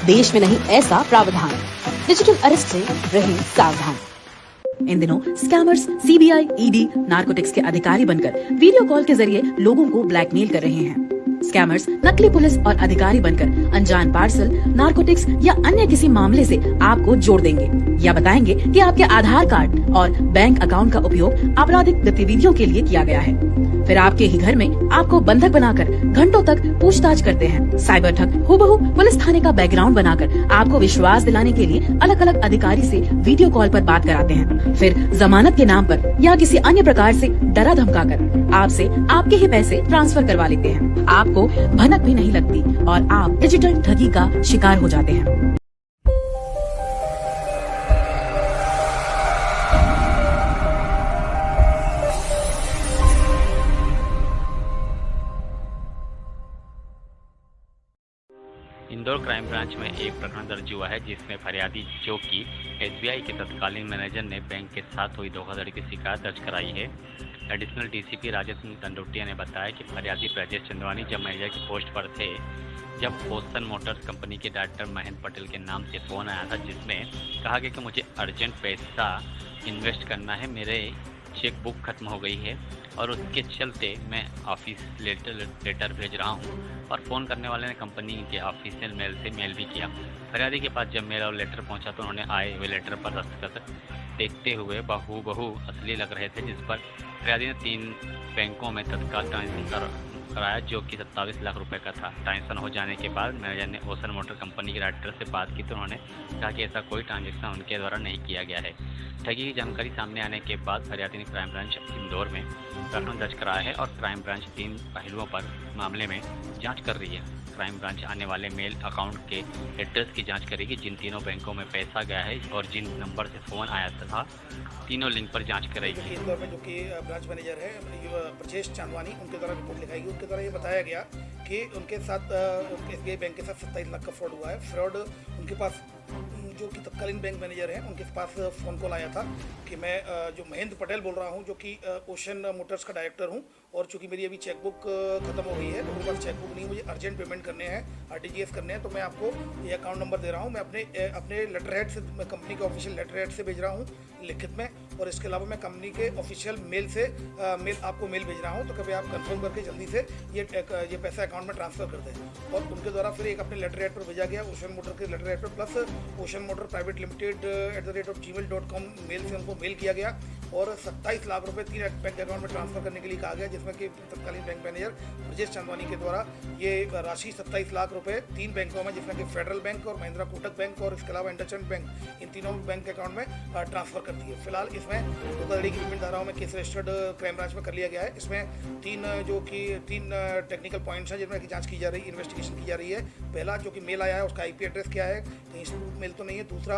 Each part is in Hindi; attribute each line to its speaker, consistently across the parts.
Speaker 1: देश में नहीं ऐसा प्रावधान। डिजिटल अरेस्ट से रहे सावधान। इन दिनों स्कैमर्स सीबीआई, ईडी, नारकोटिक्स के अधिकारी बनकर वीडियो कॉल के जरिए लोगों को ब्लैकमेल कर रहे हैं। स्कैमर्स नकली पुलिस और अधिकारी बनकर अनजान पार्सल, नारकोटिक्स या अन्य किसी मामले से आपको जोड़ देंगे या बताएंगे कि आपके आधार कार्ड और बैंक अकाउंट का उपयोग आपराधिक गतिविधियों के लिए किया गया है। फिर आपके ही घर में आपको बंधक बनाकर घंटों तक पूछताछ करते हैं। साइबर ठग हूबहू पुलिस थाने का बैकग्राउंड बनाकर आपको विश्वास दिलाने के लिए अलग अलग अधिकारी से वीडियो कॉल पर बात कराते हैं। फिर जमानत के नाम पर या किसी अन्य प्रकार से डरा धमकाकर आपसे आपके ही पैसे ट्रांसफर करवा लेते हैं। आपको भनक भी नहीं लगती और आप डिजिटल ठगी का शिकार हो जाते हैं।
Speaker 2: इंदौर क्राइम ब्रांच में एक प्रकरण दर्ज हुआ है जिसमें फरियादी जो कि एसबीआई के तत्कालीन मैनेजर ने बैंक के साथ हुई धोखाधड़ी की शिकायत दर्ज कराई है। एडिशनल डीसीपी राजेश सिंह दंडोटिया ने बताया कि फरियादी ब्रजेश चंदवानी जब मैनेजर की पोस्ट पर थे, जब ओसन मोटर्स कंपनी के डायरेक्टर महेंद्र पटेल के नाम से फ़ोन आया था जिसमें कहा गया कि मुझे अर्जेंट पैसा इन्वेस्ट करना है, मेरे चेक बुक खत्म हो गई है और उसके चलते मैं ऑफिस लेटर भेज रहा हूं। और फ़ोन करने वाले ने कंपनी के ऑफिशियल मेल से मेल भी किया। फरियादी के पास जब मेल और लेटर पहुंचा तो उन्होंने आए हुए लेटर पर दस्तखत देखते हुए बहू असली लग रहे थे, जिस पर फरियादी ने 3 बैंकों में तत्काल ट्रांजेक्शन कराया जो कि 27 लाख रुपए का था। ट्रांजेक्शन हो जाने के बाद मैनेजर ने ओसन मोटर कंपनी के डायरेक्टर से बात की तो उन्होंने कहा कि ऐसा कोई ट्रांजेक्शन उनके द्वारा नहीं किया गया है। ठगी की जानकारी सामने आने के बाद फरियादी ने क्राइम ब्रांच इंदौर में प्रकरण दर्ज कराया है और क्राइम ब्रांच 3 पहलुओं पर मामले में जांच कर रही है। क्राइम ब्रांच आने वाले मेल अकाउंट के एड्रेस की जांच करेगी, जिन तीनों बैंकों में पैसा गया है और जिन नंबर से फ़ोन आया था, तीनों लिंक पर जांच करेगी।
Speaker 3: इंदौर में जो कि ब्रांच मैनेजर है ब्रजेश चंदवानी, उनके द्वारा रिपोर्ट लिखाई। उनके द्वारा ये बताया गया कि उनके साथ एसबीआई बैंक के साथ 27 लाख का फ्रॉड हुआ है। फ्रॉड उनके पास जो कि तत्कालीन बैंक मैनेजर हैं उनके पास फ़ोन कॉल आया था कि मैं जो महेंद्र पटेल बोल रहा हूं, जो कि ओशन मोटर्स का डायरेक्टर हूं, और चूंकि मेरी अभी चेकबुक ख़त्म हो गई है तो मेरे पास चेकबुक नहीं, मुझे अर्जेंट पेमेंट करने हैं, आरटीजीएस करने हैं, तो मैं आपको ये अकाउंट नंबर दे रहा हूं। मैं अपने लेटर हेड से, मैं कंपनी के ऑफिशियल लेटर हेड से भेज रहा हूं लिखित में, और इसके अलावा मैं कंपनी के ऑफिशियल मेल से आपको मेल भेज रहा हूँ, तो कभी आप कंफर्म करके जल्दी से ये पैसा अकाउंट में ट्रांसफ़र कर दें। और उनके द्वारा फिर एक अपने लेटर हेड पर भेजा गया, ओशन मोटर के लेटर हेड पर, plus ocean motor private limited @gmail.com mail से उनको मेल किया गया और 27 लाख रुपए 3 बैंक अकाउंट में ट्रांसफ़र करने के लिए कहा गया, जिसमें कि तत्कालीन बैंक मैनेजर ब्रजेश चंदवानी के द्वारा ये राशि 27 लाख रुपए 3 बैंकों में, जिसमें कि फेडरल बैंक और महिंद्रा कोटक बैंक और इसके अलावा इंडसइंड बैंक, इन तीनों बैंक अकाउंट में ट्रांसफ़र कर दी है। फिलहाल इसमें धोखाधड़ी की विभिन्न धाराओं में केस रजिस्टर्ड क्राइम ब्रांच में कर लिया गया है। इसमें 3 टेक्निकल पॉइंट्स हैं जिसमें कि जाँच की जा रही है, इन्वेस्टिगेशन की जा रही है। पहला जो कि मेल आया है उसका IP एड्रेस क्या है, कहीं स्पूफ मेल तो नहीं है। दूसरा,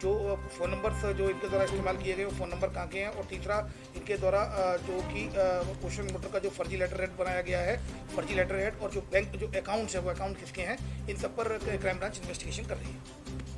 Speaker 3: जो फ़ोन नंबर्स जो इनके द्वारा इस्तेमाल किए गए वो फ़ोन नंबर कहाँ के हैं। और तीसरा, इनके द्वारा जो कि ओशन मोटर का जो फर्जी लेटर हेड बनाया गया है, फर्जी लेटर हेड और जो बैंक जो अकाउंट्स है वो अकाउंट किसके हैं, इन सब पर क्राइम ब्रांच इन्वेस्टिगेशन कर रही है।